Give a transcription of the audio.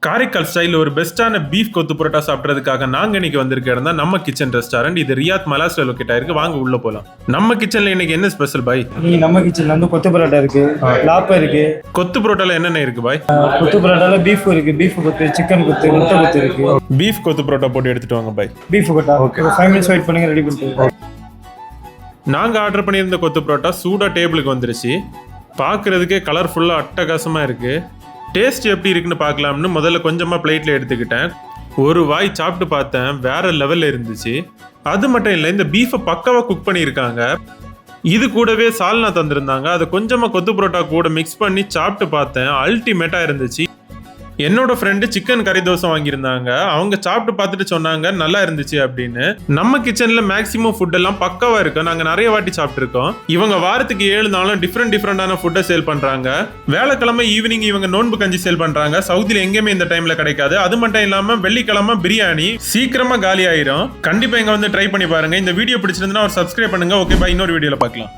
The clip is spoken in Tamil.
காரைக்கால் ஸ்டைல் ஒரு பெஸ்ட்டான பீஃப் கொத்து புரோட்டா சாப்பிட்றதுக்காக நாங்க இன்னைக்கு வந்திருக்க இடம் தான் நம்ம கிச்சன் ரெஸ்டாரண்ட். இது ரியாத் மலாஸ்ல லொக்கேட் ஆயிருக்கு. வாங்க உள்ள போலாம். நம்ம கிச்சன்ல இன்னைக்கு என்ன ஸ்பெஷல் பாய்? நீங்க நம்ம கிச்சன்ல வந்து கொத்து பரோட்டா இருக்கு, லாப்பா இருக்கு. கொத்து புரோட்டால என்னென்ன இருக்கு பாய்? கொத்து பரோட்டால பீஃப் இருக்கு, பீஃப் கொத்து, சிக்கன் கொத்து, முட்டை கொத்து இருக்கு. பீஃப் கொத்து புரோட்டா போட்டு எடுத்துட்டு வாங்க பாய். பீஃப் கொத்தா ஓகே, 5 minutes வெயிட் பண்ணுங்க, ரெடி பண்ணிட்டு. நாங்க ஆர்டர் பண்ணியிருந்த கொத்து புரோட்டா சூடா டேபிளுக்கு வந்துருச்சு. பார்க்கறதுக்கே கலர்ஃபுல்லா அட்டகாசமா இருக்கு. டேஸ்ட் எப்படி இருக்குன்னு பார்க்கலாம்னு முதல்ல கொஞ்சமாக பிளேட்டில் எடுத்துக்கிட்டேன். ஒரு வாய் சாப்பிட்டு பார்த்தேன், வேற லெவலில் இருந்துச்சு. அது மட்டும் இல்லை, இந்த பீஃபை பக்காவாக குக் பண்ணியிருக்காங்க. இது கூடவே சால்னா தந்திருந்தாங்க. அதை கொஞ்சமாக கொத்து புரோட்டா கூட மிக்ஸ் பண்ணி சாப்பிட்டு பார்த்தேன், அல்டிமேட்டாக இருந்துச்சு. என்னோட ஃப்ரெண்டு சிக்கன் கறி தோசை வாங்கியிருந்தாங்க. அவங்க சாப்பிட்டு பார்த்துட்டு சொன்னாங்க நல்லா இருந்துச்சு அப்படின்னு. நம்ம கிச்சன்ல மேக்ஸிமம் ஃபுட் எல்லாம் பக்காவா இருக்கும். நாங்க நிறைய வாட்டி சாப்பிட்டுருக்கோம். இவங்க வாரத்துக்கு 7 நாளும் டிஃப்ரெண்டான ஃபுட்டை சேல் பண்றாங்க. வேலைக்கிழமை ஈவினிங் இவங்க நோன்பு கஞ்சி சேல் பண்றாங்க. சவுதியில எங்கேயுமே இந்த டைம்ல கிடைக்காது. அது மட்டும் இல்லாம வெள்ளிக்கிழமை பிரியாணி சீக்கிரமா காலி ஆயிரும். கண்டிப்பா இங்க வந்து ட்ரை பண்ணி பாருங்க. இந்த வீடியோ பிடிச்சிருந்தா ஒரு சப்ஸ்கிரைப் பண்ணுங்க. ஓகே பாய், இன்னொரு வீடியோல பார்க்கலாம்.